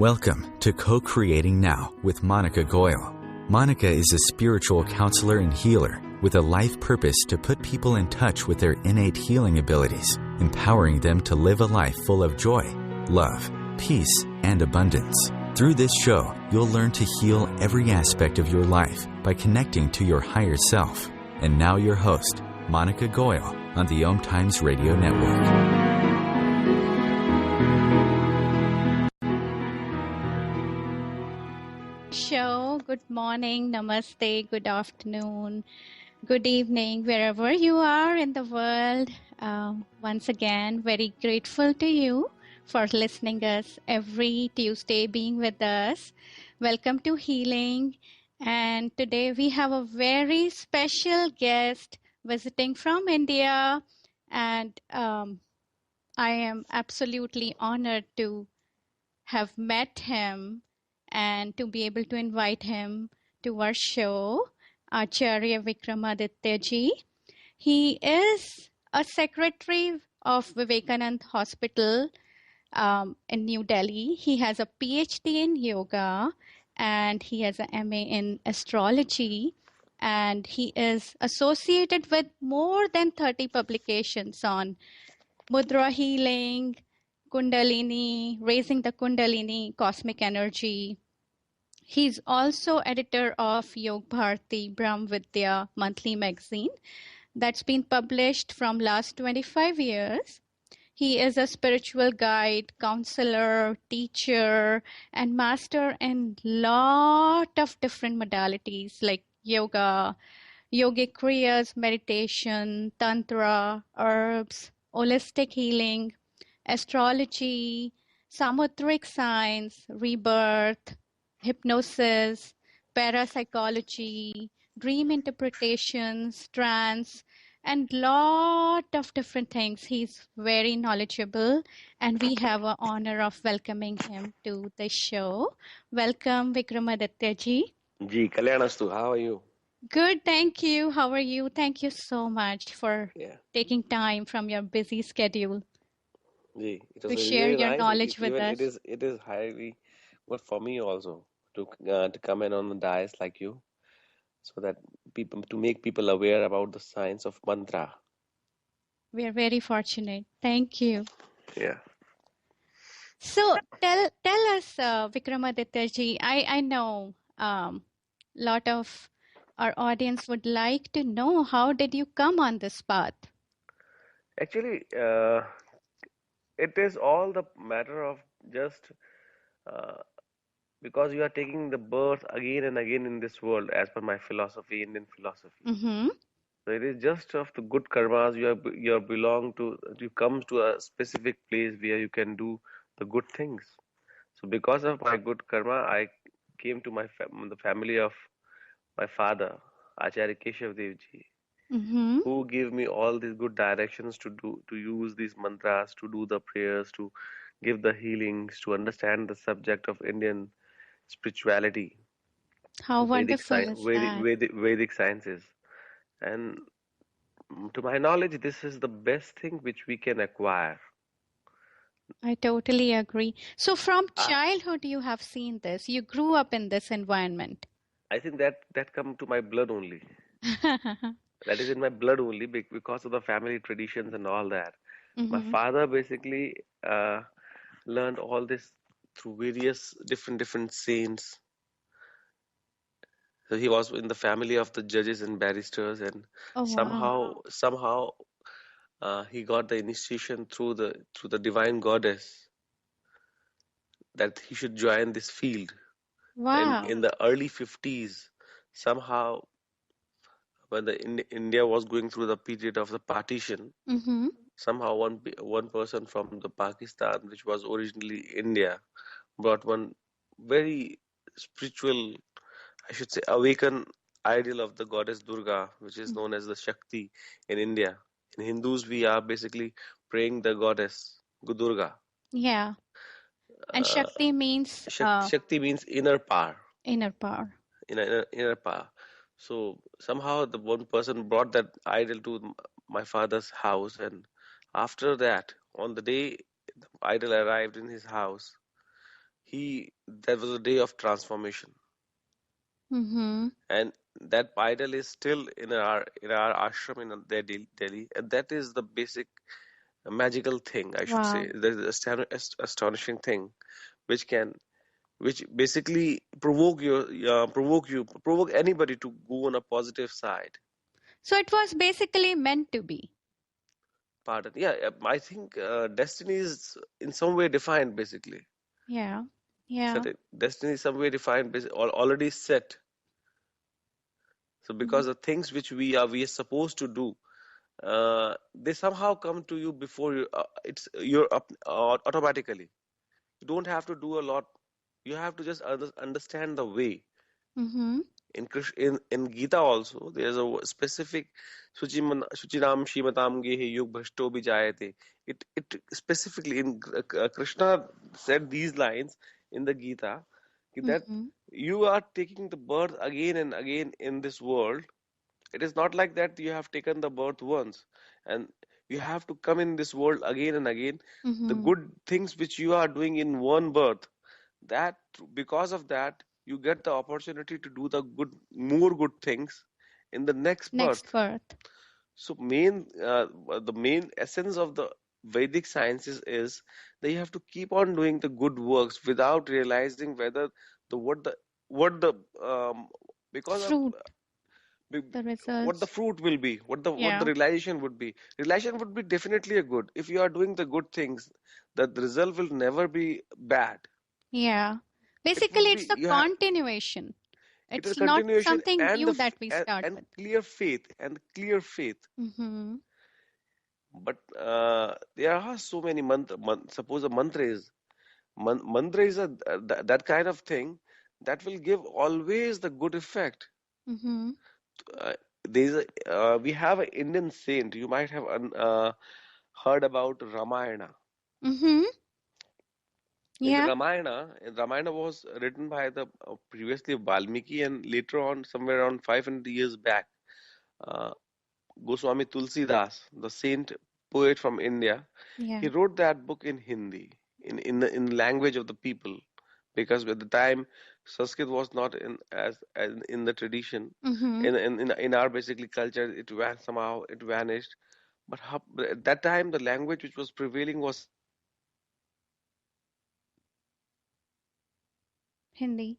Welcome to Co-Creating Now with Monica Goyle. Monica is a spiritual counselor and healer with a life purpose to put people in touch with their innate healing abilities, empowering them to live a life full of joy, love, peace, and abundance. Through this show, you'll learn to heal every aspect of your life by connecting to your higher self. And now your host, Monica Goyle, on the OMTimes Radio Network. Good morning, namaste, good afternoon, good evening, wherever you are in the world. Once again, very grateful to you for listening us every Tuesday, being with us. Welcome to Healing. And today we have a very special guest visiting from India. And I am absolutely honored to have met him and to be able to invite him to our show, Acharya Vikramaditya ji. He is a secretary of Vivekanand Hospital in New Delhi. He has a PhD in yoga and he has an MA in astrology. And he is associated with more than 30 publications on mudra healing, Kundalini, raising the Kundalini, cosmic energy. He's also editor of Yog Bharati Brahm Vidya monthly magazine that's been published from last 25 years. He is a spiritual guide, counselor, teacher, and master in lot of different modalities like yoga, yogic kriyas, meditation, tantra, herbs, holistic healing, astrology, samudraic science, rebirth, hypnosis, parapsychology, dream interpretations, trance, and lot of different things. He's very knowledgeable, and we have an honor of welcoming him to the show. Welcome, Vikrmaditya ji. Ji, Kalyanastu, how are you? Good, thank you. How are you? Thank you so much for taking time from your busy schedule. Ji, it to was share really your nice. knowledge with Even us. it is highly good for me also to come in on the dais like you, so that to make people aware about the science of mantra. We are very fortunate. Thank you. Yeah. So tell us, Vikramaditya ji. I know lot of our audience would like to know, how did you come on this path? Actually, it is all the matter of just uh, because you are taking the birth again and again in this world, as per my philosophy, Indian philosophy. Mm-hmm. So it is just of the good karmas you are belong to. You come to a specific place where you can do the good things. So because of my good karma, I came to the family of my father, Acharya Dev ji, Mm-hmm. who gave me all these good directions to use these mantras, to do the prayers, to give the healings, to understand the subject of Indian spirituality, How wonderful is that? Vedic sciences. And to my knowledge, this is the best thing which we can acquire. I totally agree. So from I, childhood, you have seen this. You grew up in this environment. I think that come to my blood only. That is in my blood only because of the family traditions and all that. My Mm-hmm. father basically learned all this through various different saints. So he was in the family of the judges and barristers, and Oh, wow. somehow he got the initiation through the divine goddess that he should join this field. And Wow. in the early 50s, somehow when India was going through the period of the partition, Mm-hmm. somehow one person from the Pakistan, which was originally India, brought one very spiritual, I should say, awakened ideal of the goddess Durga, which is known as the Shakti in India. In Hindus, we are basically praying the goddess Durga. Yeah. And Uh, Shakti means Shakti means inner power. inner power. Inner power. So somehow the one person brought that idol to my father's house, and after that, on the day the idol arrived in his house, that was a day of transformation, Mm-hmm. and that idol is still in our ashram in Delhi, and that is the basic magical thing, I should say, Wow. the astonishing thing, which can which basically provoke anybody to go on a positive side. So it was basically meant to be. Pardon, yeah, I think destiny is in some way defined, basically. Yeah. Yeah. Set destiny is some way defined, already set. So Mm-hmm. because the things which we are supposed to do, they somehow come to you before you. You're up automatically. You don't have to do a lot. You have to just understand the way. Mm-hmm. In Gita also, there's a specific Shuchinam Shimatam Gehe Yug Bhashto Bijayate. It specifically in Krishna said these lines in the Gita that Mm-hmm. you are taking the birth again and again in this world. It is not like that you have taken the birth once and you have to come in this world again and again. The Mm-hmm. good things which you are doing in one birth, that because of that you get the opportunity to do the more good things in the next Next birth. birth. So the main essence of the Vedic sciences is that you have to keep on doing the good works without realizing whether the what the because of Fruit. be- The what the results. fruit will be, what the Yeah. realization would be. Realization would be definitely a good. If you are doing the good things, that the result will never be bad. Yeah. It would Basically, be it's the you have continuation. it is It's not continuation something and new that we start and with. clear faith. Mm-hmm. But there are so many suppose a mantra is mantra is that kind of thing that will give always the good effect. Mm-hmm. uh, we have an Indian saint, you might have heard about Ramayana. Mm-hmm. In the Yeah. Ramayana was written by the previously Valmiki, and later on, somewhere around 500 years back, uh, Goswami Tulsidas, the saint poet from India, he Yeah. wrote that book in Hindi, in language of the people, because at the time Sanskrit was not as in the tradition. Mm-hmm. In our basically culture, somehow it vanished. But at that time, the language which was prevailing was Hindi,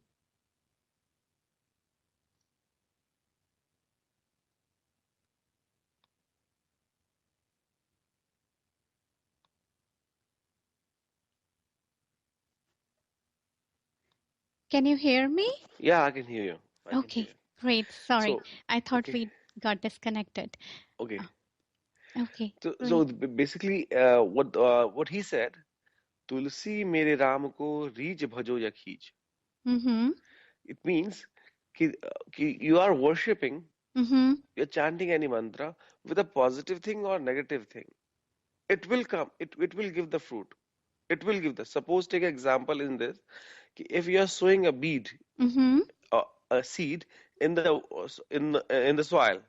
and Hindi. Can you hear me? yeah, I can hear you. I can hear Okay. you. Great. Sorry. So, I thought okay, we got disconnected. okay. Oh, okay. So Great. basically, what he said, Tulsi mere Ram ko reej bhajo ya kheej. Mm-hmm. It means you are worshipping, Mm-hmm. you're chanting any mantra with a positive thing or negative thing. It will come. It will give the fruit. It will give the. Suppose take example in this. If you are sowing a bead, Mm-hmm. a seed in the soil,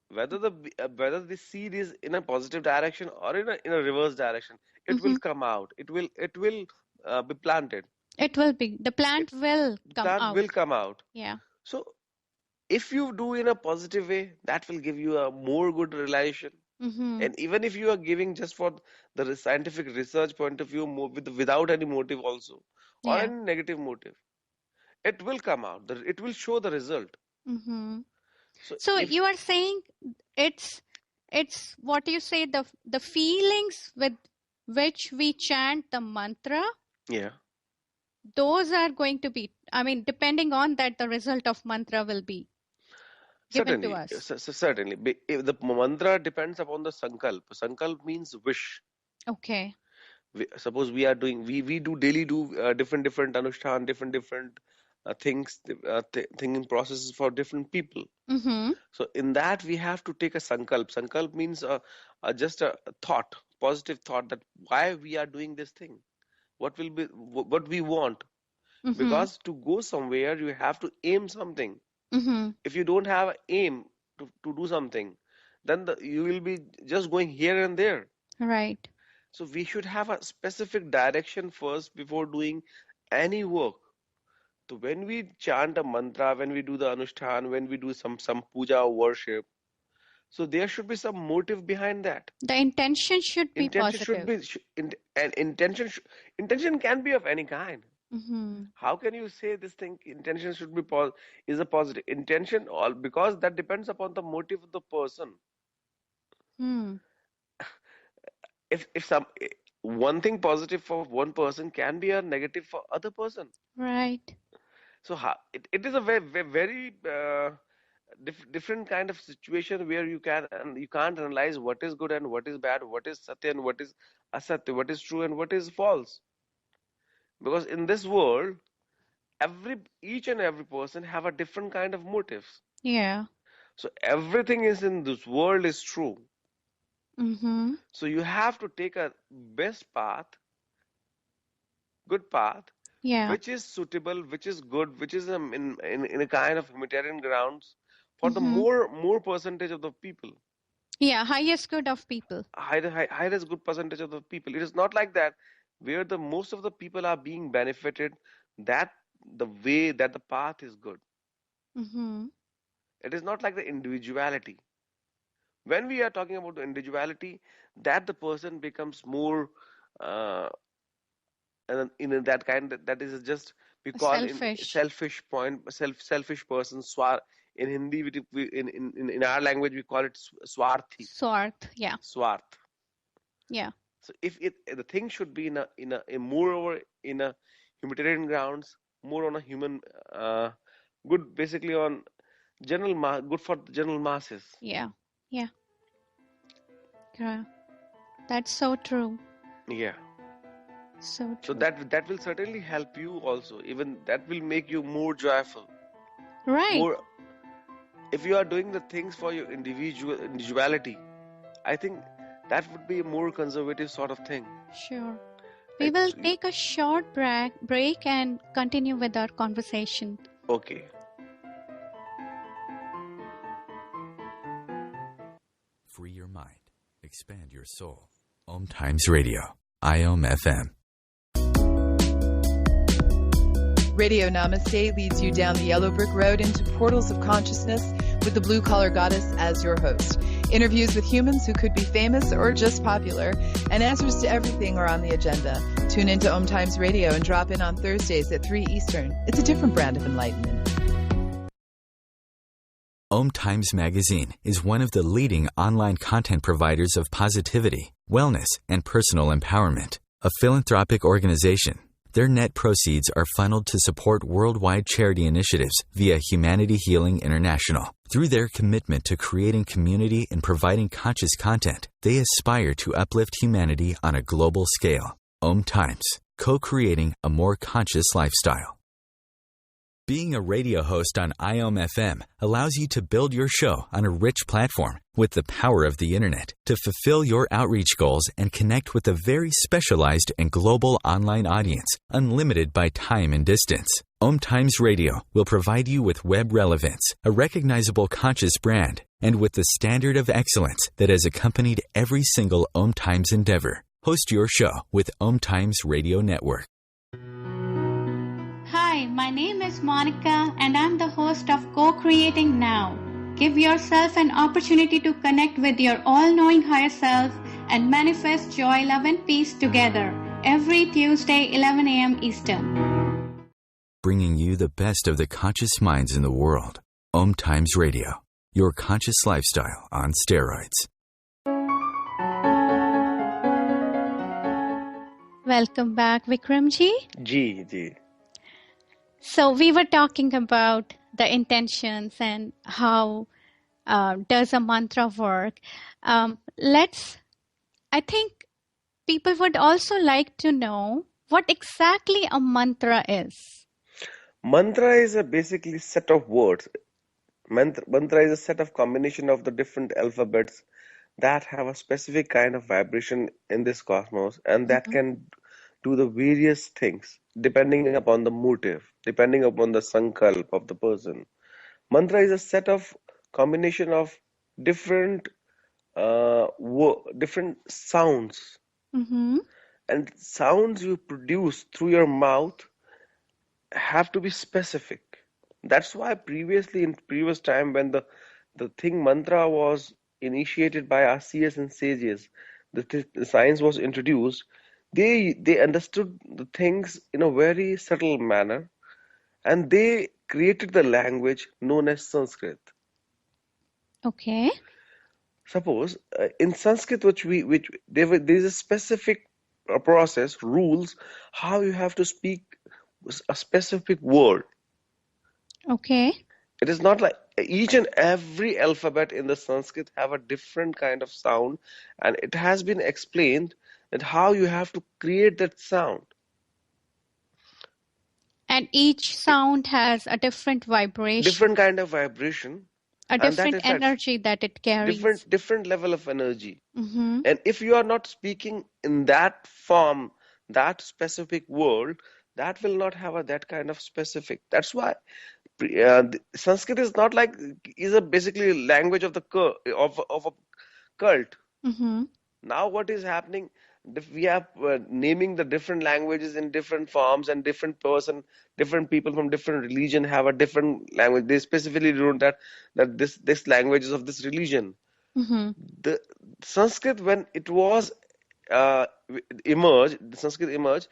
whether the seed is in a positive direction or in a reverse direction, it will Mm-hmm. come out. It will be planted. It will be. The It plant will The come plant out. will come out. Yeah. So if you do in a positive way, that will give you a more good realization. Mm-hmm. And even if you are giving just for the scientific research point of view, without any motive also, or Yeah. any negative motive, it will come out. It will show the result. Mm-hmm. So So if you are saying it's it's what you say, the feelings with which we chant the mantra, yeah, those are going to be, I mean, depending on that, the result of mantra will be given to certainly, us. certainly, if the mantra depends upon the sankalp. Sankalp means wish. Okay. Suppose we are doing we do daily do different anushthan, different things, thinking processes for different people. Mm-hmm. So in that we have to take a sankalp. Sankalp means just a thought, positive thought, that why we are doing this thing, what will be what we want. Mm-hmm. Because to go somewhere, you have to aim something. Mm-hmm. If you don't have an aim to do something, then you will be just going here and there. Right. So we should have a specific direction first before doing any work. So when we chant a mantra, when we do the anushthan, when we do some puja or worship, so there should be some motive behind that. The intention should be Intention should positive. be, and intention can be of any kind. Mm-hmm. How can you say this thing? Intention should be is a positive intention, all because that depends upon the motive of the person. Hmm. If some one thing positive for one person can be a negative for other person. Right. So it is a very different kind of situation where you can't analyze what is good and what is bad, what is satya and what is asatya, what is true and what is false. Because in this world, each and every person have a different kind of motives. Yeah. So everything is in this world is true. Mm-hmm. So you have to take a best path, good path, Yeah. which is suitable, which is good, which is in a kind of humanitarian grounds for the Mm-hmm. more percentage of the people. Yeah. Highest good of people. Highest good percentage of the people. It is not like that where the most of the people are being benefited, that the way that the path is good. Mm-hmm. It is not like the individuality. When we are talking about the individuality, that the person becomes more uh, and in that kind that is just we call in Selfish. selfish person swar. In Hindi in our language we call it swarthi, Swarth. Yeah. swarth. Yeah. So if the thing should be in a moreover in a humanitarian grounds, more on a human good, basically on good for the general masses. Yeah. Yeah. Yeah. That's so true. Yeah. So So true. that will certainly help you also. Even that will make you more joyful. Right. More, if you are doing the things for your individuality, I think that would be a more conservative sort of thing. Sure. We will You- take a short break and continue with our conversation. Okay. Free your mind. Expand your soul. OMTimes Radio. IOM FM. Radio Namaste leads you down the yellow brick road into portals of consciousness with the blue collar goddess as your host. Interviews with humans who could be famous or just popular, and answers to everything are on the agenda. Tune into OMTimes Radio and drop in on Thursdays at 3 Eastern. It's a different brand of enlightenment. OMTimes Magazine is one of the leading online content providers of positivity, wellness, and personal empowerment. A philanthropic organization, their net proceeds are funneled to support worldwide charity initiatives via Humanity Healing International. Through their commitment to creating community and providing conscious content, they aspire to uplift humanity on a global scale. OMTimes, co-creating a more conscious lifestyle. Being a radio host on IOM FM allows you to build your show on a rich platform with the power of the internet to fulfill your outreach goals and connect with a very specialized and global online audience, unlimited by time and distance. OMTimes Radio will provide you with web relevance, a recognizable conscious brand, and with the standard of excellence that has accompanied every single OMTimes endeavor. Host your show with OMTimes Radio Network. Hi, my name is Monica and I'm the host of Co-Creating Now. Give yourself an opportunity to connect with your all-knowing higher self and manifest joy, love and peace together every Tuesday, 11 a.m. Eastern. Bringing you the best of the conscious minds in the world. OMTimes Radio, your conscious lifestyle on steroids. Welcome back, Vikramji. Ji. So we were talking about the intentions and how does a mantra work. I think people would also like to know what exactly a mantra is. Mantra is a basically set of words. Mantra is a set of combination of the different alphabets that have a specific kind of vibration in this cosmos, and that can do the various things depending upon the motive, depending upon the sankalp of the person. Mantra is a set of combination of different different sounds Mm-hmm. And sounds you produce through your mouth have to be specific. That's why previously, in previous time, when the thing mantra was initiated by our seers and sages, the science was introduced, they understood the things in a very subtle manner, and they created the language known as Sanskrit. Okay. Suppose in Sanskrit, which there is a specific process, rules, how you have to speak a specific word. Okay. It is not like each and every alphabet in the Sanskrit have a different kind of sound, and it has been explained that how you have to create that sound. And each sound has a different vibration, Different kind of vibration, a and that different affects energy that it carries. different level of energy. Mm-hmm. And if you are not speaking in that form, that specific word, that will not have that kind of specific. That's why Sanskrit is not like is a basically language of the of a cult. Mm-hmm. Now what is happening? We are naming the different languages in different forms, and different people from different religion have a different language. They specifically don't that this language is of this religion. Mm-hmm. The Sanskrit, when it was uh, the Sanskrit emerged,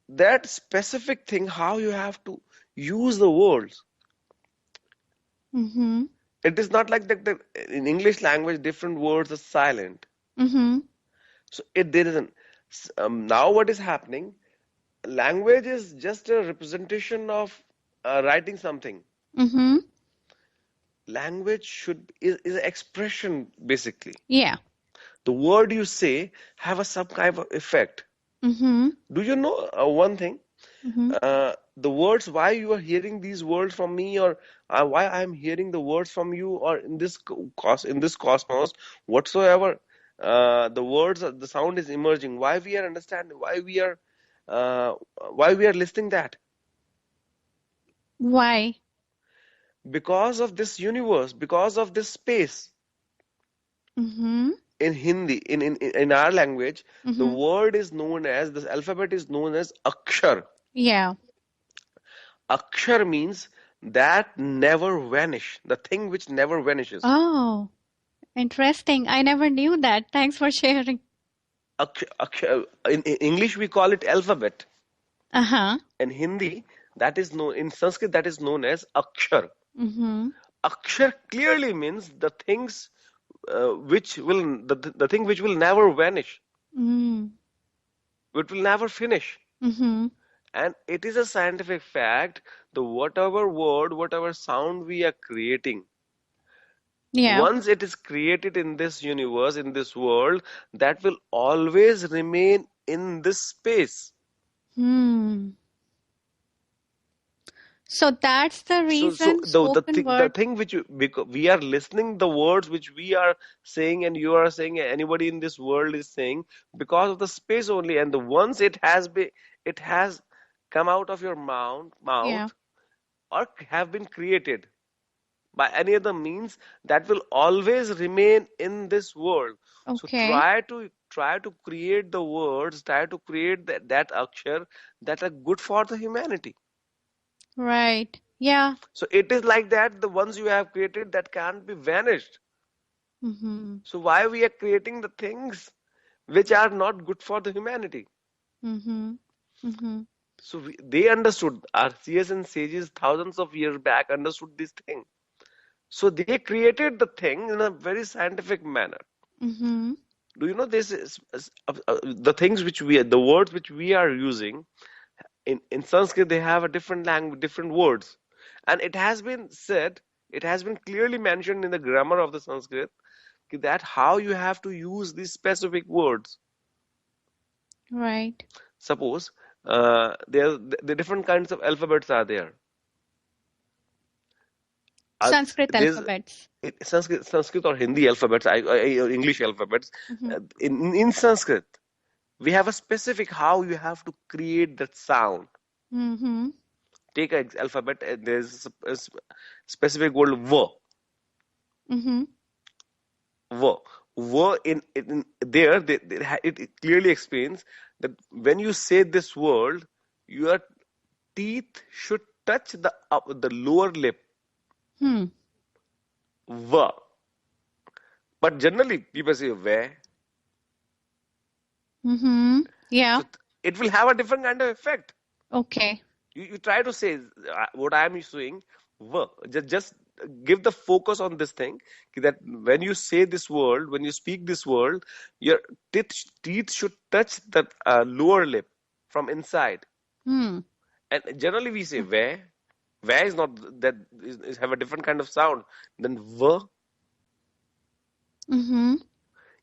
that specific thing, how you have to use the words. Mm-hmm. It is not like that in English language, different words are silent. Mm-hmm. So there isn't. Now what is happening? Language is just a representation of writing something. Mm-hmm. Language is an expression basically. Yeah. The word you say have a some kind of effect. Mm-hmm. Do you know one thing? Mm-hmm. The words, why you are hearing these words from me, or why I am hearing the words from you, or in this in this cosmos, whatsoever, the words, the sound is emerging. Why we are understanding? Uh, why we are listening that? Why? Because of this universe, because of this space. Mm-hmm. In Hindi, in our language, the Mm-hmm. word is known as, this alphabet is known as Akshar. Yeah. Akshar means that never vanish, the thing which never vanishes. Oh, interesting. I never knew that. Thanks for sharing. In English, we call it alphabet. Uh-huh. In Hindi, that is known, in Sanskrit, that is known as Akshar. Mm-hmm. Akshar clearly means the things the thing which will never vanish, Mm. which will never finish. Mm-hmm. And it is a scientific fact, the whatever word, whatever sound we are creating, Yeah. once it is created in this universe, in this world, that will always remain in this space. Hmm. So that's the So reason spoken the word. thing which because we are listening the words which we are saying, and you are saying, anybody in this world is saying, because of the space only. And the once it has come out of your Yeah. mouth, or have been created by any other means, that will always remain in this world. So Okay. try to create the words, try to create that akshar that are good for the humanity. Right. Yeah. So it is like that, the ones you have created that can't be vanished. Mm-hmm. So why we are creating the things which are not good for the humanity? Mm-hmm. Mm-hmm. So they understood, our seers and sages thousands of years back understood this thing. So they created the thing in a very scientific manner. Mm-hmm. Do you know this the things which the words which we are using in Sanskrit, they have a different language, different words, and it has been said, it has been clearly mentioned in the grammar of the Sanskrit that how you have to use these specific words. Right. Suppose the different kinds of alphabets are there. Sanskrit There's alphabets. Sanskrit or Hindi alphabets, or English alphabets. Mm-hmm. In Sanskrit, we have a specific how you have to create that sound. Mm-hmm. Take an alphabet, there's a specific word V. Mm-hmm. V. were in there, it clearly explains that when you say this word, your teeth should touch the lower lip. Hmm. V. But generally, people say ve. Mm-hmm. Yeah. So it will have a different kind of effect. Okay. You try to say what I am saying. V. Just give the focus on this thing, that when you say this word, when you speak this word, your teeth should touch the lower lip from inside. Hmm. And generally we say ve. Ve is not that is have a different kind of sound than v. Mm-hmm.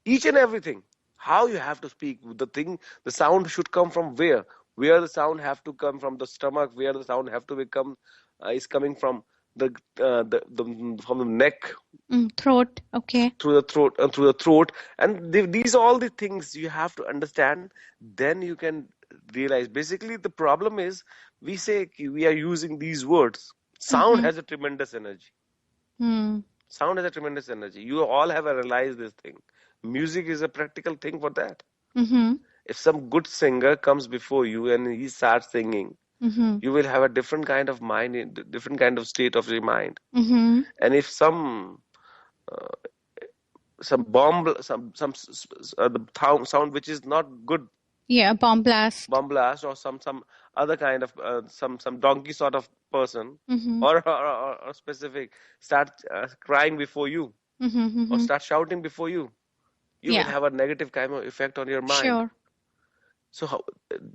Each and everything, how you have to speak the sound should come from where the sound have to come from the stomach, where the sound have to become is coming from the from the neck, Throat. Okay. through the throat, and these are all the things you have to understand. Then you can realize, basically the problem is, we say we are using these words. Sound Mm-hmm. has a tremendous energy. Hmm. Sound has a tremendous energy. You all have realized this thing. Music is a practical thing for that. Mm-hmm. If some good singer comes before you and he starts singing, Mm-hmm. you will have a different kind of mind, different kind of state of your mind. Mm-hmm. And if some bomb, the sound which is not good, Yeah. Bomb blast. bomb blast, or some other kind of some donkey sort of person, Mm-hmm. or specific, start crying before you, Mm-hmm. or Mm-hmm. start shouting before you, you will Yeah. have a negative kind of effect on your mind. Sure. So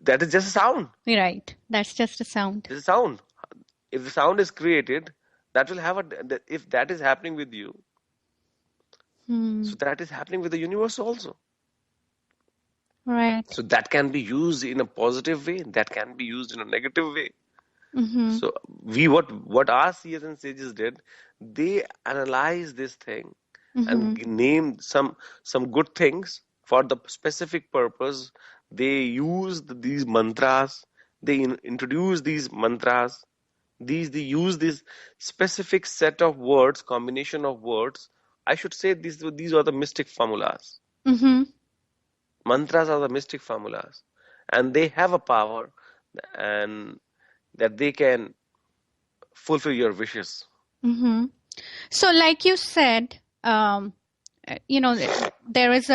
that is just a sound. Right. That's just a sound. It's a sound. If the sound is created, that will have if that is happening with you, Hmm. so that is happening with the universe also. Right. So that can be used in a positive way, that can be used in a negative way. Mm-hmm. So what our seers and sages did, they analyzed this thing and Mm-hmm. named some good things for the specific purpose. They used these mantras. They introduced these mantras. They use this specific set of words, combination of words. I should say these are the mystic formulas. Mm-hmm. Mantras are the mystic formulas, and they have a power, and that they can fulfill your wishes. Mm-hmm. So, like you said, there is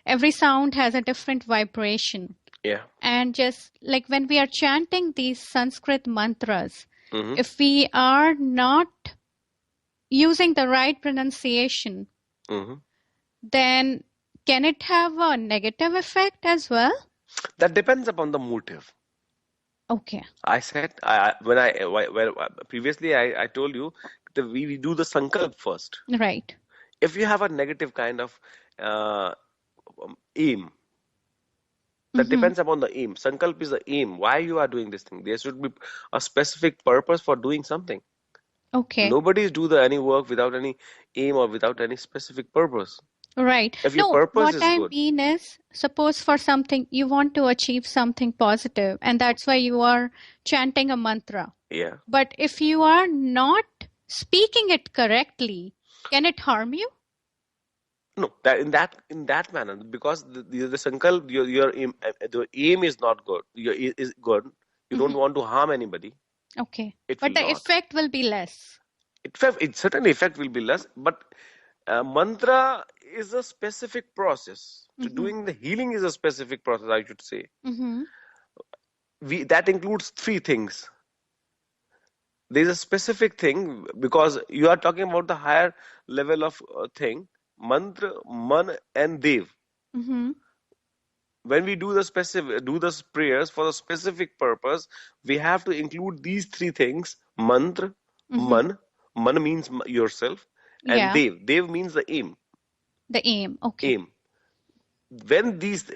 every sound has a different vibration. Yeah. And just like when we are chanting these Sanskrit mantras, Mm-hmm. if we are not using the right pronunciation, Mm-hmm. then can it have a negative effect as well? That depends upon the motive. Okay. I said, previously I told you that we do the sankalp first. Right. If you have a negative kind of aim, that Mm-hmm. depends upon the aim. Sankalp is the aim. Why you are doing this thing? There should be a specific purpose for doing something. Okay. Nobody do any work without any aim or without any specific purpose. Right. If your No, purpose what is I good, mean is, suppose for something you want to achieve something positive, and that's why you are chanting a mantra. yeah. But if you are not speaking it correctly, can it harm you? No, in that manner, because the sankalp, your aim, the aim is not good. Your is good. You don't Mm-hmm. want to harm anybody. Okay. It But will the not. effect will be less. It certainly effect will be less, but mantra is a specific process. To Mm-hmm. doing the healing is a specific process, I should say. Mm-hmm. That includes three things. There is a specific thing, because you are talking about the higher level of thing, mantra, man, and dev. Mm-hmm. When we do the prayers for a specific purpose, we have to include these three things: mantra, Mm-hmm. man means yourself, and Yeah. dev means the aim. The aim. Okay. Aim. When these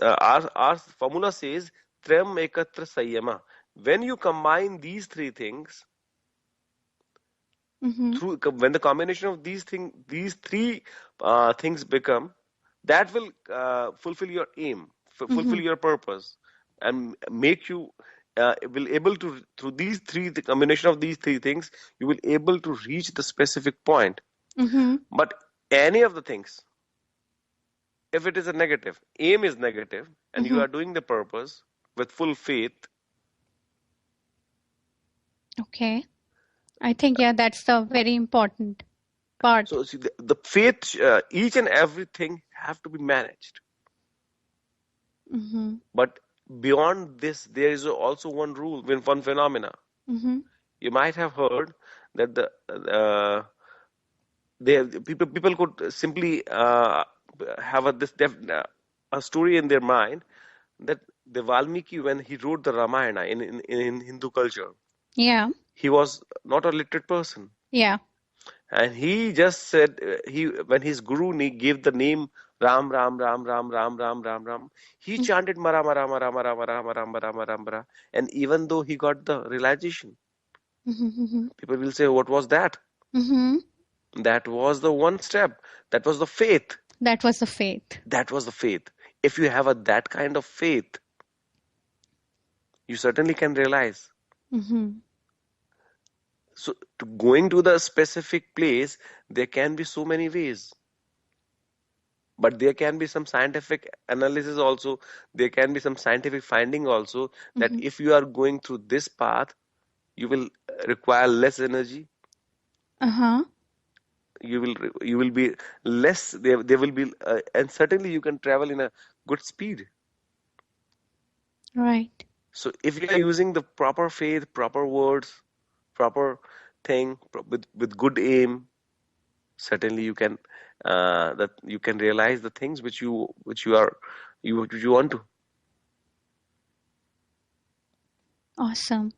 our formula says trem ekatra sayama, when you combine these three things, Mm-hmm. when the combination of these three things become, that will fulfill your aim, Mm-hmm. fulfill your purpose, and make you will able to, through the combination of these three things, you will able to reach the specific point. Mm-hmm. But any of the things, if it is a negative, aim is negative, and you are doing the purpose with full faith. Okay. I think, yeah, that's the very important part. So see, the faith, each and everything have to be managed. But beyond this, there is also one rule, one phenomena. You might have heard that people could simply have a story in their mind that the Valmiki, when he wrote the Ramayana in Hindu culture, Yeah. he was not a literate person. Yeah. And he just said, when his guru gave the name Ram, Ram, Ram, Ram, Ram, Ram, Ram, Ram, he chanted Mara, Mara, Mara, Mara, Mara, Mara, Mara, Mara, Mara. And even though he got the realization, people will say, what was that? That was the one step. That was the faith. That was the faith. That was the faith. If you have that kind of faith, you certainly can realize. So going to the specific place, there can be so many ways. But there can be some scientific analysis also. There can be some scientific finding also that if you are going through this path, you will require less energy. You will be less. There will be, and certainly you can travel in a good speed. Right. So if you are using the proper faith, proper words, proper thing with good aim, certainly you can realize the things which you want to. Awesome.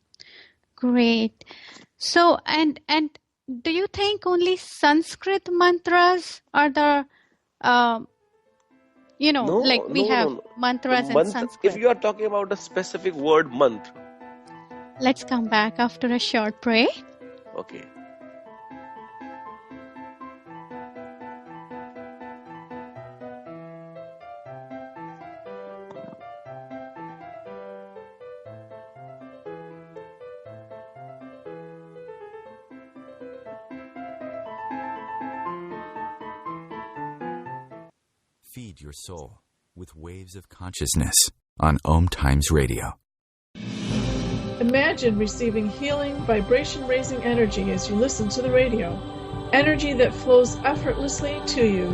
Great. So, and do you think only Sanskrit mantras are the, we have mantras in Sanskrit? If you are talking about a specific word, mantra. Let's come back after a short break. Okay. Feed your soul with waves of consciousness on OMTimes Radio. Imagine receiving healing, vibration-raising energy as you listen to the radio. Energy that flows effortlessly to you.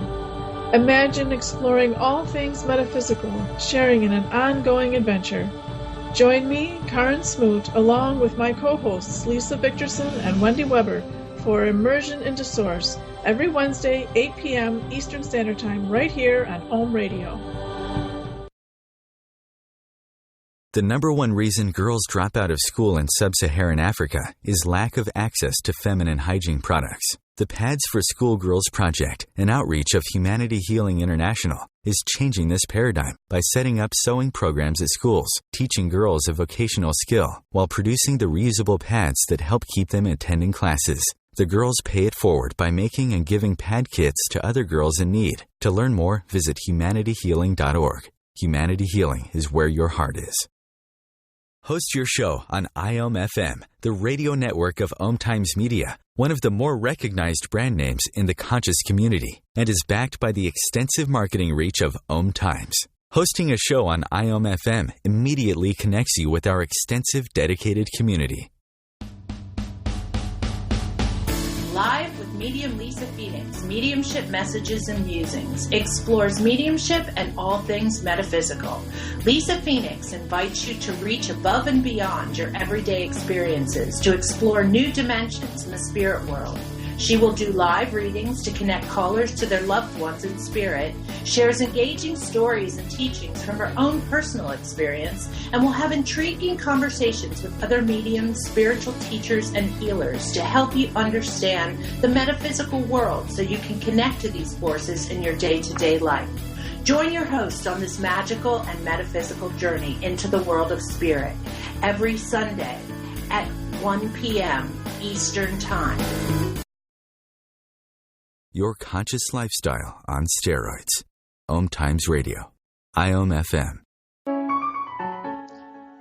Imagine exploring all things metaphysical, sharing in an ongoing adventure. Join me, Karen Smoot, along with my co-hosts Lisa Victorson and Wendy Weber for Immersion into Source every Wednesday, 8 p.m. Eastern Standard Time, right here on Home Radio. The number one reason girls drop out of school in sub-Saharan Africa is lack of access to feminine hygiene products. The Pads for Schoolgirls Project, an outreach of Humanity Healing International, is changing this paradigm by setting up sewing programs at schools, teaching girls a vocational skill, while producing the reusable pads that help keep them attending classes. The girls pay it forward by making and giving pad kits to other girls in need. To learn more, visit humanityhealing.org. Humanity Healing is where your heart is. Host your show on IOM-FM, the radio network of OMTimes Media, one of the more recognized brand names in the conscious community, and is backed by the extensive marketing reach of OMTimes. Hosting a show on IOM-FM immediately connects you with our extensive dedicated community. Live with medium Lisa Phoenix, Mediumship Messages and Musings, explores mediumship and all things metaphysical. Lisa Phoenix invites you to reach above and beyond your everyday experiences, to explore new dimensions in the spirit world. She will do live readings to connect callers to their loved ones in spirit, shares engaging stories and teachings from her own personal experience, and will have intriguing conversations with other mediums, spiritual teachers, and healers to help you understand the metaphysical world so you can connect to these forces in your day-to-day life. Join your host on this magical and metaphysical journey into the world of spirit every Sunday at 1 p.m. Eastern Time. Your conscious lifestyle on steroids. OMTimes Radio. IOM-FM.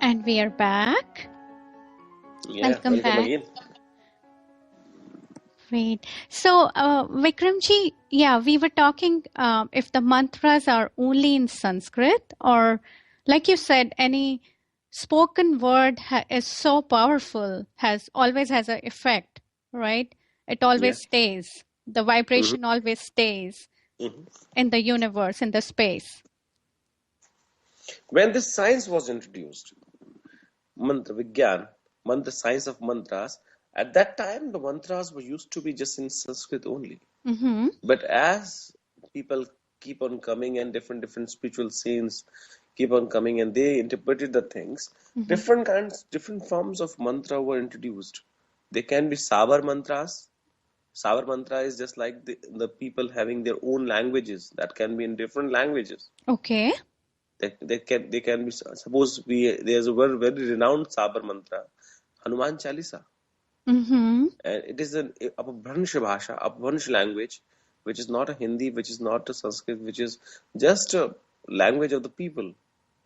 And we are back. Yeah, Welcome back. again. Great. So, Vikramji, yeah, we were talking if the mantras are only in Sanskrit, or like you said, any spoken word is so powerful, always has an effect, right? It always Yes. stays. The Hmm. vibration always stays Hmm. in the universe, in the space. When this science was introduced, mantra vigyan, mantra science of mantras, at that time the mantras were used to be just in Sanskrit only. Mm-hmm. But as people keep on coming and different spiritual scenes keep on coming and they interpreted the things, Mm-hmm. different forms of mantra were introduced. They can be sabar mantras. Sabar mantra is just like the people having their own languages that can be in different languages. Okay. They can be, suppose there's a very renowned sabar mantra, Hanuman Chalisa. Mm-hmm. And it is an Apabhransh Bhasha, Apabhransh language, which is not a Hindi, which is not a Sanskrit, which is just a language of the people.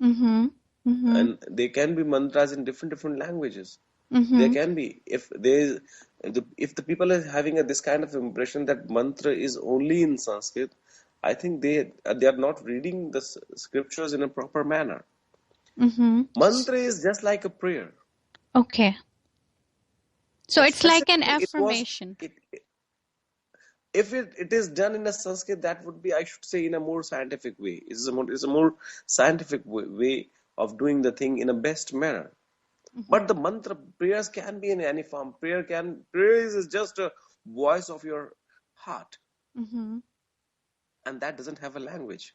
Mm-hmm. Mm-hmm. And they can be mantras in different languages. There Mm-hmm. can be, if the people are having this kind of impression that mantra is only in Sanskrit, I think they are not reading the scriptures in a proper manner. Mm-hmm. Mantra is just like a prayer, Okay. So but it's like an specifically affirmation. if it is done in a Sanskrit, that would be, I should say, in a more scientific way. It's a more scientific way of doing the thing in a best manner. Mm-hmm. But the mantra prayers can be in any form. Prayer is just a voice of your heart, Mm-hmm. and that doesn't have a language.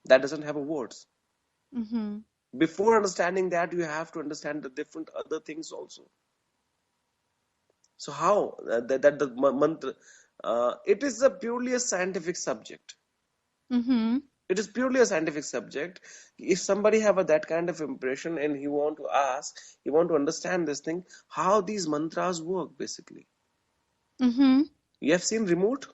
That doesn't have a words. Mm-hmm. Before understanding that, you have to understand the different other things also. So how that the mantra? It is purely a scientific subject. Mm-hmm. It is purely a scientific subject. If somebody have that kind of impression and he want to understand this thing, how these mantras work basically. Mm-hmm. You have seen Remote?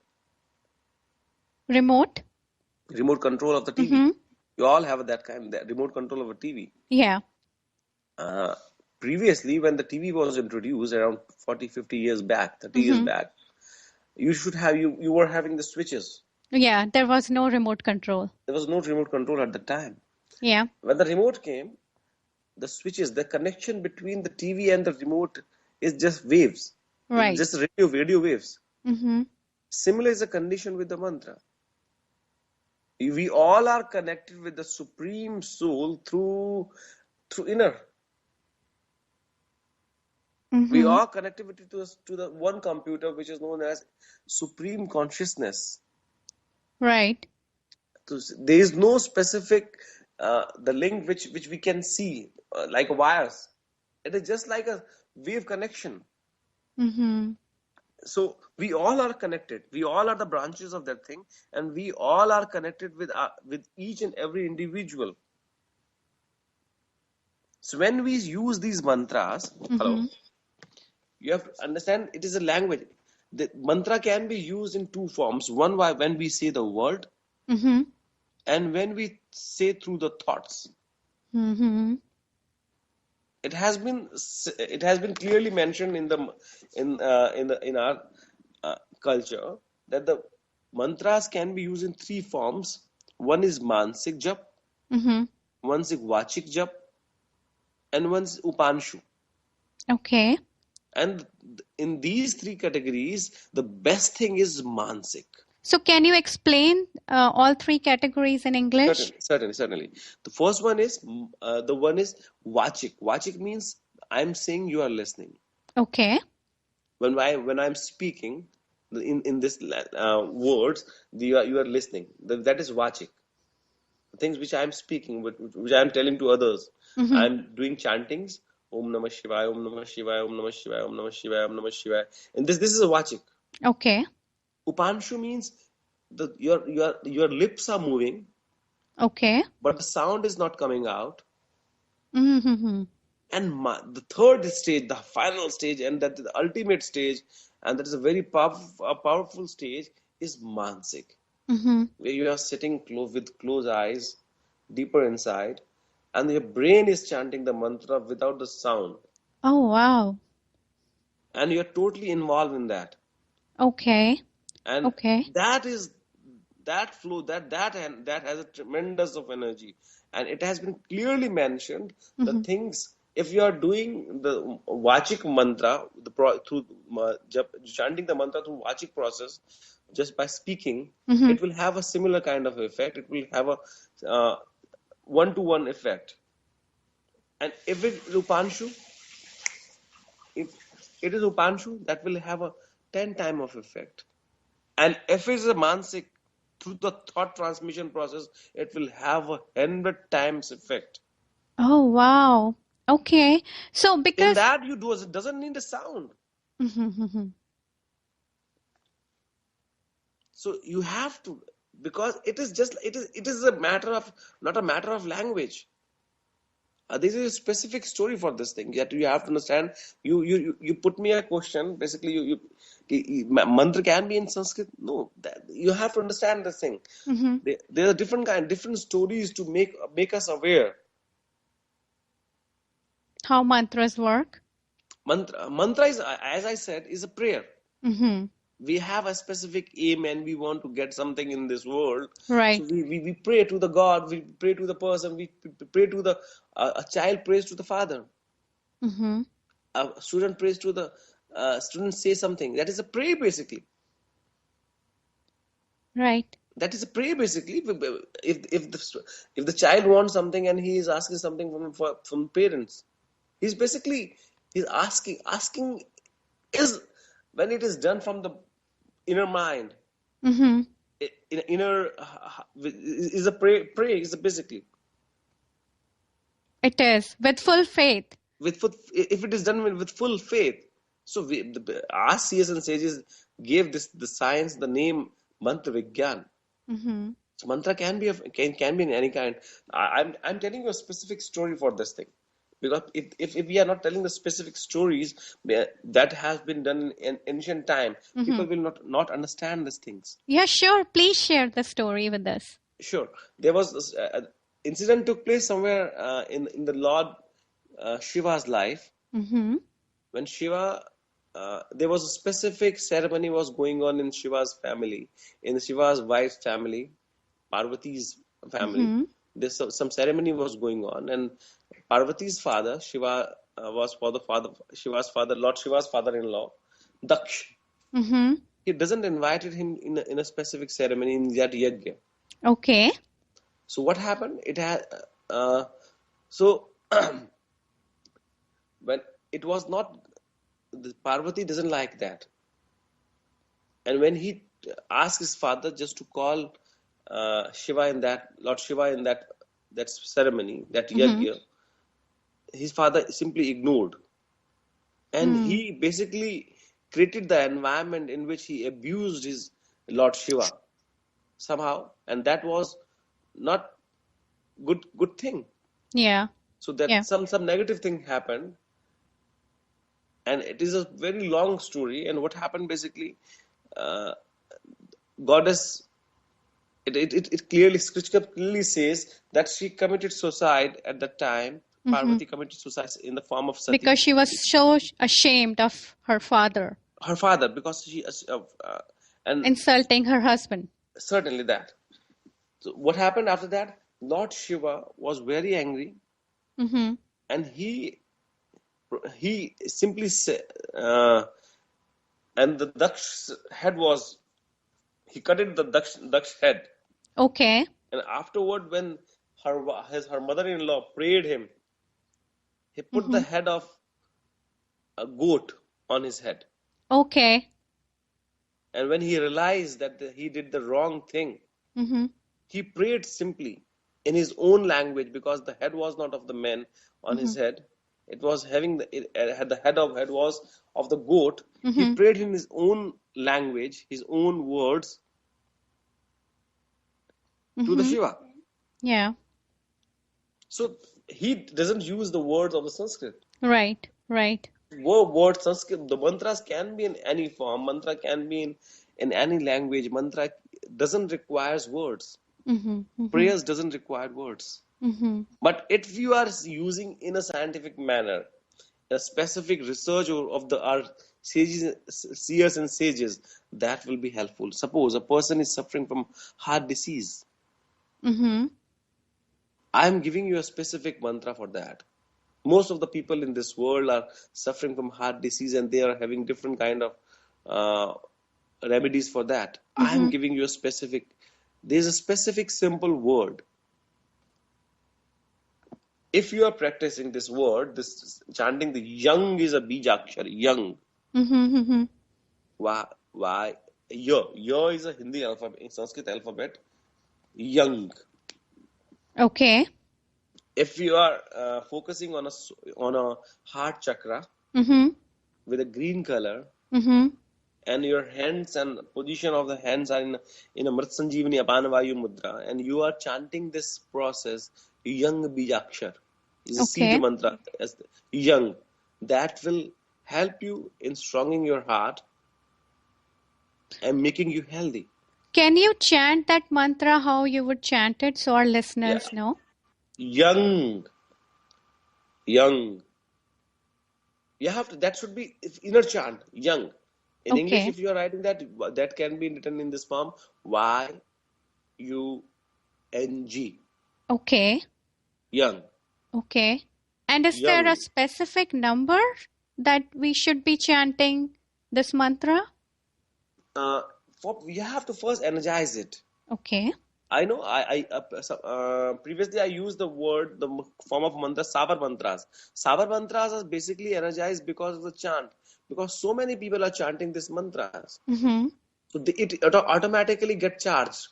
remote control of the TV. Mm-hmm. You all have that remote control of a TV. Yeah. Uh, Previously, when the TV was introduced around 40, 50 years back, 30 years Mm-hmm. back, you were having the switches. Yeah, there was no remote control. There was no remote control at the time. Yeah. When the remote came, the switches, the connection between the TV and the remote is just waves, Right. just radio waves. Mm-hmm. Similar is the condition with the mantra. We all are connected with the supreme soul through inner. We Mm-hmm. are connected to the one computer which is known as supreme consciousness. Right. So there is no specific the link which we can see like wires. It is just like a wave connection. Mm-hmm. So we all are connected. We all are the branches of that thing, and we all are connected with each and every individual. So when we use these mantras, Mm-hmm. you have to understand it is a language. The mantra can be used in two forms. One, when we say the word, Mm-hmm. and when we say through the thoughts. Mm-hmm. It has been clearly mentioned in our culture that the mantras can be used in three forms. One is mansik jap, Mm-hmm. one is vachik jap, and one is upanshu. Okay. And in these three categories, the best thing is mansik. So can you explain all three categories in English? Certainly. The first one is vachik. Vachik means I'm saying, you are listening. Okay. When I'm speaking in this words, you are listening. That is vachik. The things which I'm speaking, which I'm telling to others. Mm-hmm. I'm doing chantings. Om Namah Shivaya, Om Namah Shivaya, Om Namah Shivaya, Om Namah Shivaya, Om Namah Shivaya. And this is a vachik. Okay. Upanshu means your lips are moving, Okay. but the sound is not coming out. Mm-hmm. And the third stage, the final stage, and that the ultimate stage, and that is a very powerful stage, is mansik, Mm-hmm. where you are sitting with closed eyes, deeper inside, and your brain is chanting the mantra without the sound, Oh, wow. and you are totally involved in that. Okay. And Okay. that flow, that has a tremendous of energy, and it has been clearly mentioned the Mm-hmm. things. If you are doing the Vachik mantra, chanting the mantra through Vachik process, just by speaking, Mm-hmm. it will have a similar kind of effect. It will have a one-to-one effect. And if it Rupanshu, if it is Upanshu, that will have a 10 time of effect. And if it is a Mansik, through the thought transmission process, it will have a 100 times effect. Oh, wow. Okay. So In because that you do, it doesn't need a sound. Mm-hmm. So you have to, because it is a matter of, not a matter of language. This is a specific story for this thing that you have to understand. You put me a question. Basically, mantra can be in Sanskrit. No, you have to understand this thing. Mm-hmm. There are different stories to make us aware. How mantras work? Mantra is, as I said, is a prayer. Mm-hmm. We have a specific aim and we want to get something in this world. So Right. we pray to the God, we pray to the person, we pray to the, a child prays to the father, Mm-hmm. a student prays to the, student says something. That is a prayer basically. Right. That is a prayer basically. If the child wants something and he is asking something from parents, he's basically, he's asking is, when it is done from the inner mind, Mm-hmm. inner, is a pray is basically It is with full faith. with full, if it is done with full faith. So our seers and sages gave the science the name mantra vigyan. Mm-hmm. So mantra can be can be in any kind. I'm telling you a specific story for this thing, because if we are not telling the specific stories that has been done in ancient time, Mm-hmm. people will not understand these things. Yeah, sure. Please share the story with us. Sure, there was this incident took place somewhere in the Lord Shiva's life. Mm-hmm. When Shiva, there was a specific ceremony was going on in Shiva's family, in Shiva's wife's family, Parvati's family. Mm-hmm. There's some ceremony was going on, and Parvati's father, Shiva, was for the father, Shiva's father, Lord Shiva's father-in-law, Daksh. Mm-hmm. He doesn't invited him in a specific ceremony in that yajna. Okay. So what happened? It had so when it was not, the Parvati doesn't like that, and when he asked his father just to call Shiva in that, Lord Shiva in that ceremony, that Mm-hmm. yajna, his father simply ignored, and Mm. he basically created the environment in which he abused his Lord Shiva somehow, and that was not good thing. Yeah. So that Yeah. some negative thing happened, and it is a very long story. And what happened basically, uh, goddess, it clearly, scripture clearly says that she committed suicide at that time. Mm-hmm. Parvati committed suicide in the form of sati. Because she was so ashamed of her father Her father, because she and insulting her husband. certainly that. So what happened after that? Lord Shiva was very angry, Mm-hmm. and he simply said, and the Daksh's head was, he cut it the Daksh's head. Okay. And afterward, when her mother-in-law prayed him, he put the Mm-hmm. head of a goat on his head. Okay. And when he realized that he did the wrong thing, Mm-hmm. he prayed simply in his own language, because the head was not of the man on Mm-hmm. his head. It was having the head was of the goat. He Mm-hmm. prayed in his own language, his own words to the Mm-hmm. Shiva. Yeah. So he doesn't use the words of the Sanskrit. Right. Right. Word Sanskrit, the mantras can be in any form. Mantra can be in any language. Mantra doesn't requires words. Mm-hmm. Mm-hmm. Prayers doesn't require words. Mm-hmm. But if you are using in a scientific manner, a specific research of the our sages, seers and sages, that will be helpful. Suppose a person is suffering from heart disease. Mm-hmm. I am giving you a specific mantra for that. Most of the people in this world are suffering from heart disease and they are having different kind of remedies for that. I am Mm-hmm. giving you a specific, there's a specific simple word. If you are practicing this word, this chanting, the young is a bijakshar, young. Mm-hmm. Mm-hmm. Why? Yo is a Hindi alphabet, in Sanskrit alphabet, young. Okay. If you are focusing on a heart chakra Mm-hmm. with a green color, Mm-hmm. and your hands and position of the hands are in a Mritsanjeevani Apanavayu Mudra, and you are chanting this process, young bijakshar, is a seed Okay. mantra, as young. That will help you in strengthening your heart and making you healthy. Can you chant that mantra how you would chant it so our Yeah, listeners know? young, young. You have to. That should be inner chant, young. In English, Okay. if you are writing that, that can be written in this form: YUNG, Okay. young, Okay. And is there a young. specific number that we should be chanting this mantra? uh, you have to first energize it. Okay. I know. Previously I used the form of mantra, sabar mantras. Sabar mantras are basically energized because of the chant. Because so many people are chanting these mantras, Mm-hmm. so it automatically get charged.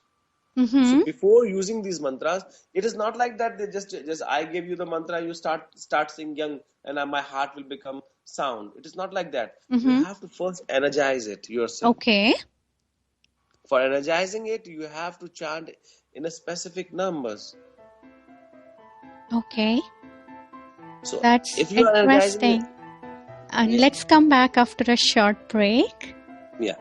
So Mm-hmm. before using these mantras, it is not like that. They just I gave you the mantra, you start singing, and my heart will become sound. It is not like that. You Mm-hmm. have to first energize it yourself. Okay. For energizing it, you have to chant in a specific numbers. Okay. So That's if you are energizing it, interesting. And yeah, let's come back after a short break. yeah.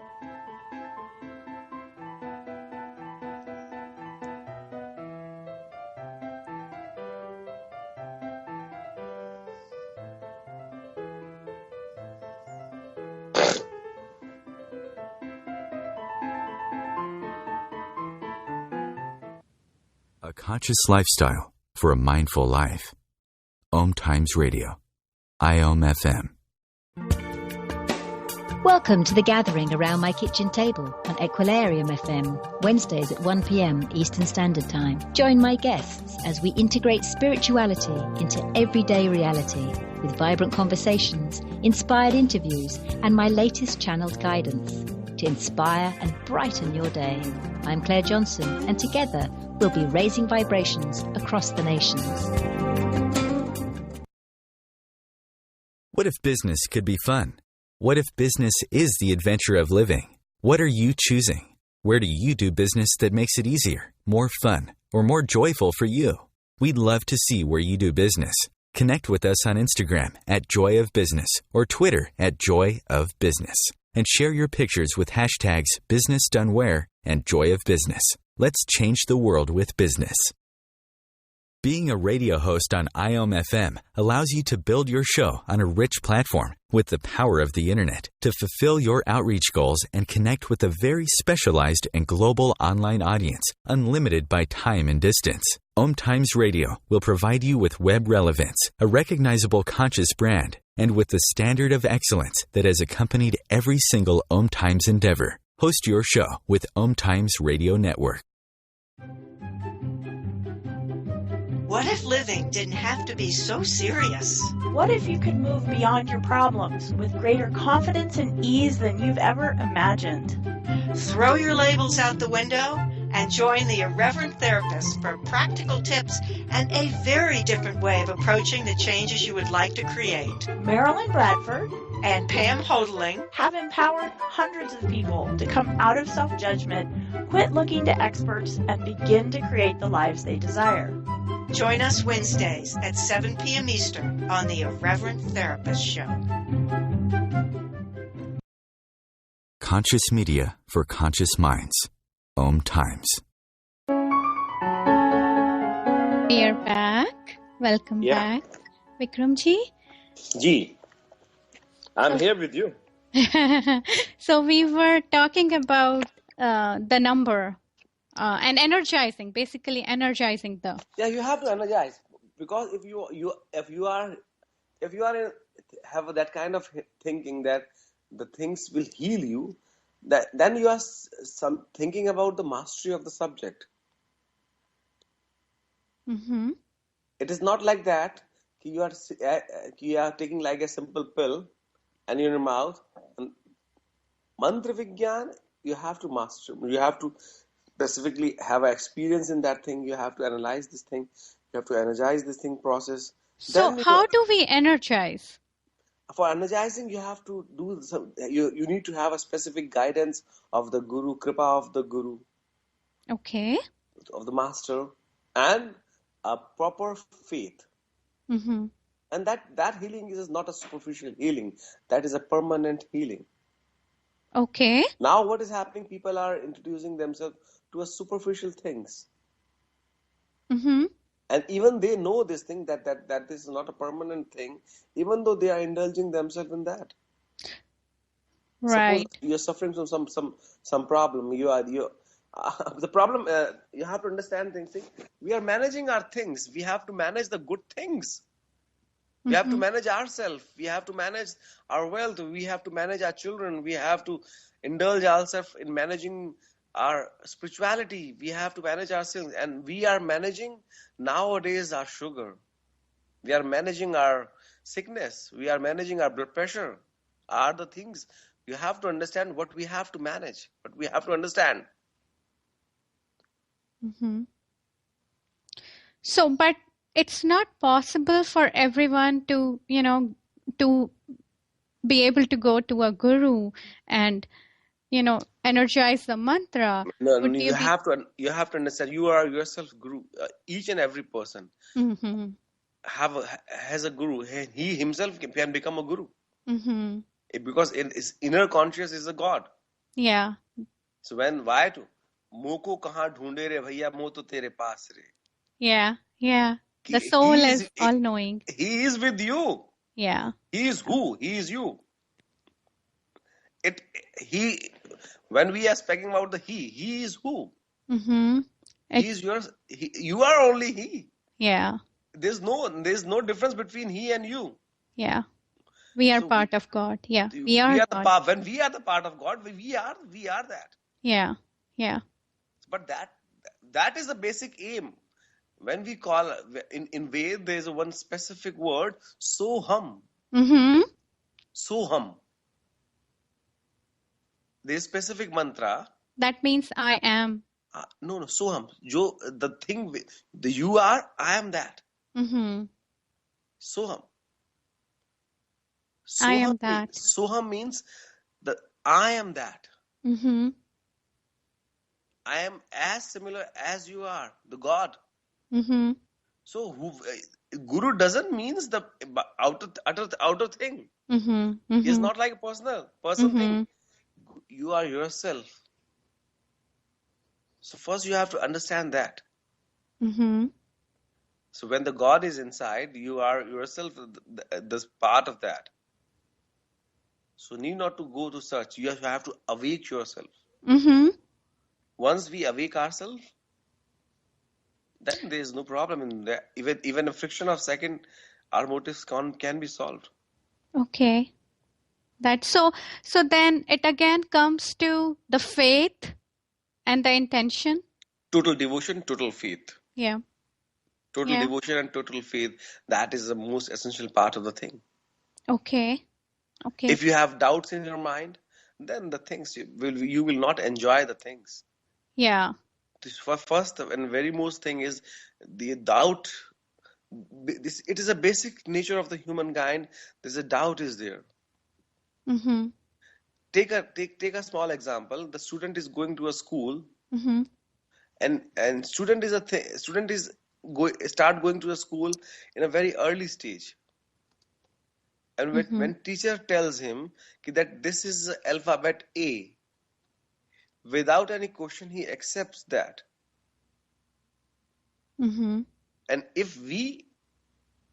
A conscious lifestyle for a mindful life. OMTimes Radio. IOM FM. Welcome to The Gathering Around My Kitchen Table on Equilarium FM, Wednesdays at 1 p.m. Eastern Standard Time. Join my guests as we integrate spirituality into everyday reality with vibrant conversations, inspired interviews, and my latest channeled guidance to inspire and brighten your day. I'm Claire Johnson, and together we'll be raising vibrations across the nations. What if business could be fun? What if business is the adventure of living? What are you choosing? Where do you do business that makes it easier, more fun, or more joyful for you? We'd love to see where you do business. Connect with us on Instagram at Joy of Business or Twitter at Joy of Business, and share your pictures with hashtags BusinessDoneWhere and Joy of Business. Let's change the world with business. Being a radio host on IOM FM allows you to build your show on a rich platform with the power of the internet to fulfill your outreach goals and connect with a very specialized and global online audience, unlimited by time and distance. OMTimes Radio will provide you with web relevance, a recognizable conscious brand, and with the standard of excellence that has accompanied every single OMTimes endeavor. Host your show with OMTimes Radio Network. What if living didn't have to be so serious? What if you could move beyond your problems with greater confidence and ease than you've ever imagined? Throw your labels out the window and join the Irreverent Therapist for practical tips and a very different way of approaching the changes you would like to create. Marilyn Bradford and Pam Hodling have empowered hundreds of people to come out of self-judgment, quit looking to experts, and begin to create the lives they desire. Join us Wednesdays at 7 p.m. Eastern on the Irreverent Therapist Show. Conscious media for conscious minds. OMTimes. We are back. Welcome Yeah. back, Vikramji. Ji, I'm So, here with you. So we were talking about the number and energizing, basically energizing the. Yeah, you have to energize, because if you are have that kind of thinking that the things will heal you, that then you are some thinking about the mastery of the subject. Mm-hmm. It is not like that. You are taking like a simple pill and in your mouth. And mantra vigyan, you have to master. You have to specifically have an experience in that thing. You have to analyze this thing. You have to energize this thing process. So Then how do we energize? for energizing, you have to do some. You need to have a specific guidance of the guru, kripa of the guru, Okay. of the master, and a proper faith. Mm-hmm. And that healing is not a superficial healing. That is a permanent healing. Okay. Now what is happening? People are introducing themselves to a superficial things. Mm-hmm. And even they know this thing that this is not a permanent thing, even though they are indulging themselves in that. Suppose Right. you're suffering from some problem. The problem. You have to understand things. See, we are managing our things. We have to manage the good things. We have to Mm-hmm. manage ourselves. We have to manage our wealth. We have to manage our children. We have to indulge ourselves in managing our spirituality. We have to manage ourselves. And we are managing nowadays our sugar. We are managing our sickness. We are managing our blood pressure. Are the things. You have to understand what we have to manage. What we have to understand. Mm-hmm. So, but it's not possible for everyone to, to be able to go to a guru and, energize the mantra. No, Would you you be? have to understand. You are yourself guru. Each and every person Mm-hmm. has a guru. He himself can become a guru. Mm-hmm. Because his inner conscious is a God. Yeah. So why to? Moko kahan dhoonde re bhaiya, mo to tere paas re. Yeah. Yeah. The soul He is all knowing. is with you. Yeah. He is who? He is you. He when we are speaking about the he is who? Mm-hmm. He is yours. You are only he. Yeah. There's no difference between he and you. Yeah. We are So part of God. Yeah. We we are are the God. part. When we are the part of God, we are that. Yeah. Yeah. But that is the basic aim. When we call in Ved, there is one specific word, soham. Mm-hmm. Soham. There is specific mantra. That means I am. No, soham. The thing, the you are, I am that. Mm-hmm. Soham. I am that. Soham means the I am that. Mm-hmm. I am as similar as you are, the God. Mm-hmm. So Guru doesn't means the outer thing. Mm-hmm. He is Mm-hmm. not like a person Mm-hmm. thing. You are yourself. So first you have to understand that. Mm-hmm. So when the God is inside, you are yourself this part of that. So need not to go to search. You have to awake yourself. Mm-hmm. Once we awake ourselves, then there is no problem in that. Even a friction of second, our motives can be solved. Okay. That's so then it again comes to the faith and the intention. Total devotion, total faith. Yeah. Total Yeah. devotion and total faith, that is the most essential part of the thing. Okay. Okay. If you have doubts in your mind, then the things you will not enjoy the things. Yeah. First and very most thing is the doubt. It is a basic nature of the humankind. There's a doubt is there. Mm-hmm. Take a small example. The student is going to a school, Mm-hmm. and student is start going to a school in a very early stage. And when teacher tells him that this is alphabet A, without any question, he accepts that. Mm-hmm. And if we,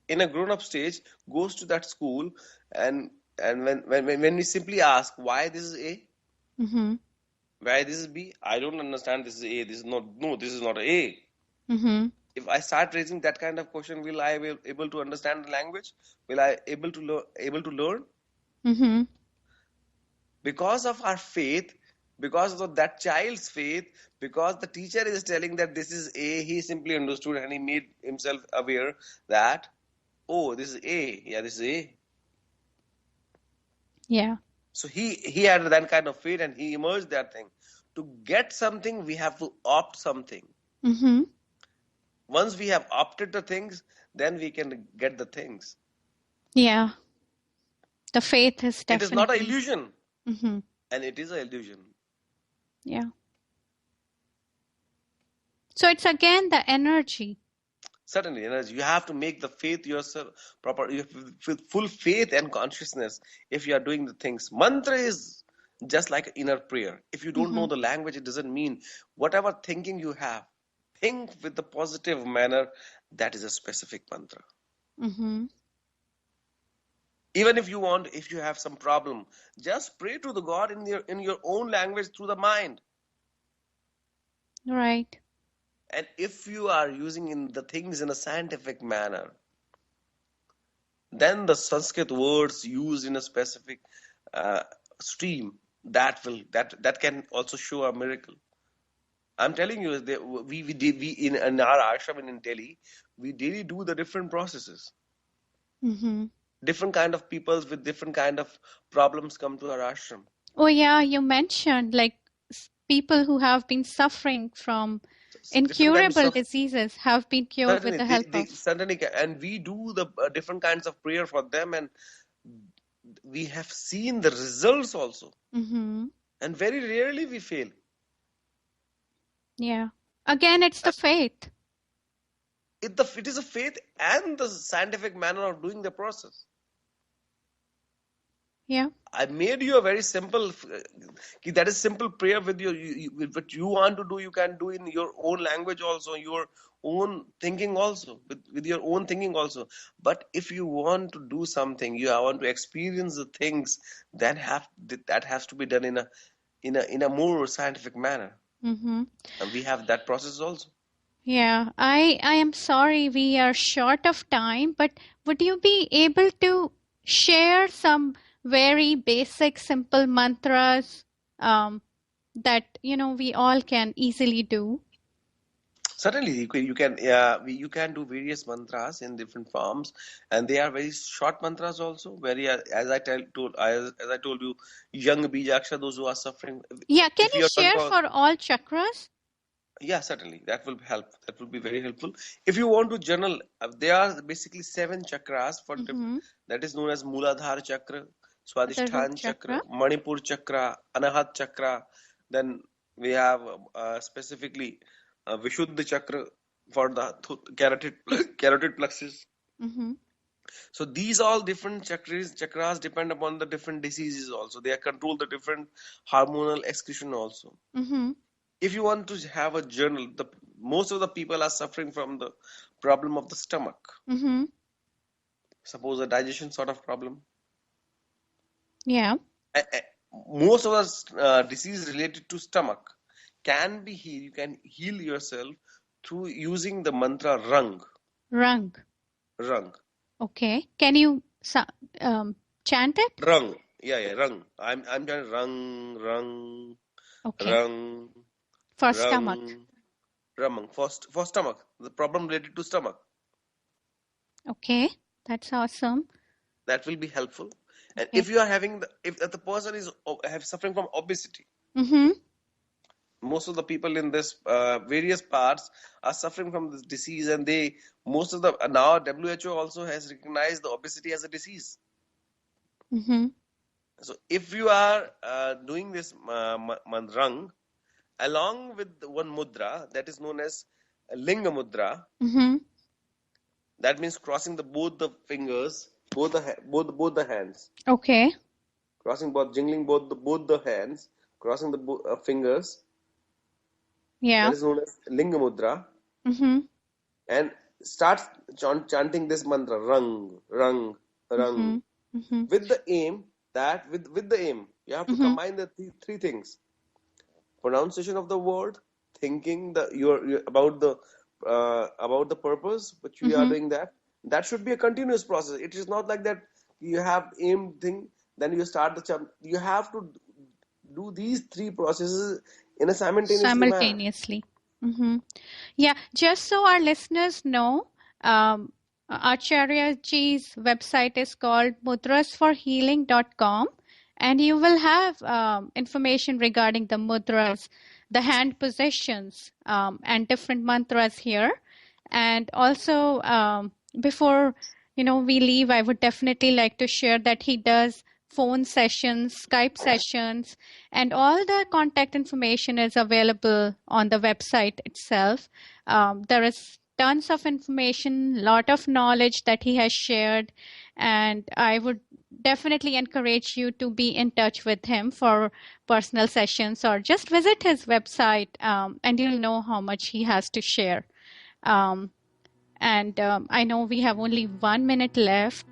in a grown-up stage, goes to that school and And when we simply ask why this is A, Mm-hmm. why this is B, I don't understand. This is A. This is not. No, this is not A. Mm-hmm. If I start raising that kind of question, will I be able to understand the language? Will I able to learn? Mm-hmm. Because of our faith, because of that child's faith, because the teacher is telling that this is A, he simply understood and he made himself aware that, oh, this is A. Yeah, this is A. Yeah. So he had that kind of faith and he emerged that thing. To get something, we have to opt something. Mm-hmm. Once we have opted the things, then we can get the things. Yeah. The faith is It is not an definitely. illusion, Mm-hmm. and it is an illusion. Yeah. So it's again the energy. Certainly, you have to make the faith yourself proper. You have with full faith and consciousness. If you are doing the things, mantra is just like inner prayer. If you don't know the language, it doesn't mean whatever thinking you have. Think with the positive manner. That is a specific mantra. Mm-hmm. Even if you have some problem, just pray to the God in your own language through the mind. Right. And if you are using the things in a scientific manner, then the Sanskrit words used in a specific stream that can also show a miracle. I'm telling you, we in our ashram in Delhi, we daily do the different processes. Mm-hmm. Different kind of peoples with different kind of problems come to our ashram. Oh yeah, you mentioned like people who have been suffering from incurable diseases have been cured with the help of. Certainly, and we do the different kinds of prayer for them, and we have seen the results also. Mm-hmm. And very rarely we fail. Yeah. Again, it's the faith. It is a faith and the scientific manner of doing the process. Yeah. I made you a very simple, that is simple prayer with what you want to do, you can do in your own language also, your own thinking also, with your own thinking also. But if you want to do something, you want to experience the things, then that has to be done in a more scientific manner. Mm-hmm. And we have that process also. Yeah, I am sorry we are short of time, but would you be able to share some very basic, simple mantras that we all can easily do? Certainly, you can do various mantras in different forms, and they are very short mantras also. Very as I told you, young bijaksha, those who are suffering. Yeah, can If you you are talking share about, for all chakras? yeah, certainly that will help. That will be very helpful. If you want to journal, there are basically 7 chakras for that is known as Mooladhara chakra, The root Swadhisthana chakra. chakra, Manipur chakra, Anahat chakra. Then we have specifically Vishuddha chakra for the carotid plexus. Mm-hmm. So these all different chakras depend upon the different diseases also. They control the different hormonal excretion also. Mm-hmm. If you want to have a journal, most of the people are suffering from the problem of the stomach. Mm-hmm. Suppose a digestion sort of problem. Yeah. Most of the disease related to stomach can be healed. You can heal yourself through using the mantra Rang. Rang. Rang. Okay. Can you chant it? Rang. Yeah, Rang. I'm trying Rang. Okay. Rang. For Rang, stomach. Ramang. For stomach. The problem related to stomach. Okay. That's awesome. That will be helpful. And Okay. if you are if the person is suffering from obesity, Mm-hmm. most of the people in this various parts are suffering from this disease, and now WHO also has recognized the obesity as a disease. Mm-hmm. So if you are doing this mandrang along with one mudra that is known as linga mudra, Mm-hmm. that means crossing both the fingers, both the hands. Okay. Jingling both the hands, crossing the fingers. Yeah. That is known as linga mudra. Mm-hmm. And start chanting this mantra, Rang, Rang, Rang. Mm-hmm. with the aim that with the aim you have to combine the three things: pronunciation of the word, thinking you're about the purpose which we are doing. That should be a continuous process. It is not like that you have aim thing, then you start the chant. You have to do these three processes in a simultaneously manner. Simultaneously. Yeah, just so our listeners know, Acharya ji's website is called mudrasforhealing.com, and you will have information regarding the mudras, the hand positions, and different mantras here. And also, before we leave, I would definitely like to share that he does phone sessions, Skype sessions, and all the contact information is available on the website itself. There is tons of information, lot of knowledge that he has shared, and I would definitely encourage you to be in touch with him for personal sessions, or just visit his website, and you'll know how much he has to share. I know we have only 1 minute left.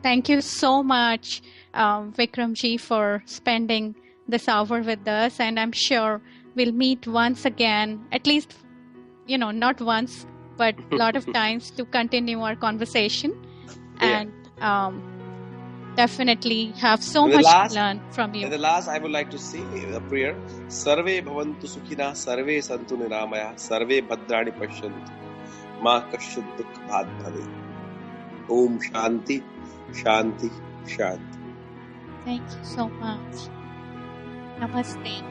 Thank you so much, Vikramji, for spending this hour with us. And I'm sure we'll meet once again, at least, not once, but a lot of times to continue our conversation. Yeah. And definitely have so much to learn from you. At the last, I would like to say a prayer. Sarve bhavantu sukhina, sarve santu niramaya, sarve bhadrani pashyantu, ma kasyut dukh bhat bhave. Om Shanti, Shanti, Shanti. Thank you so much. Namaste.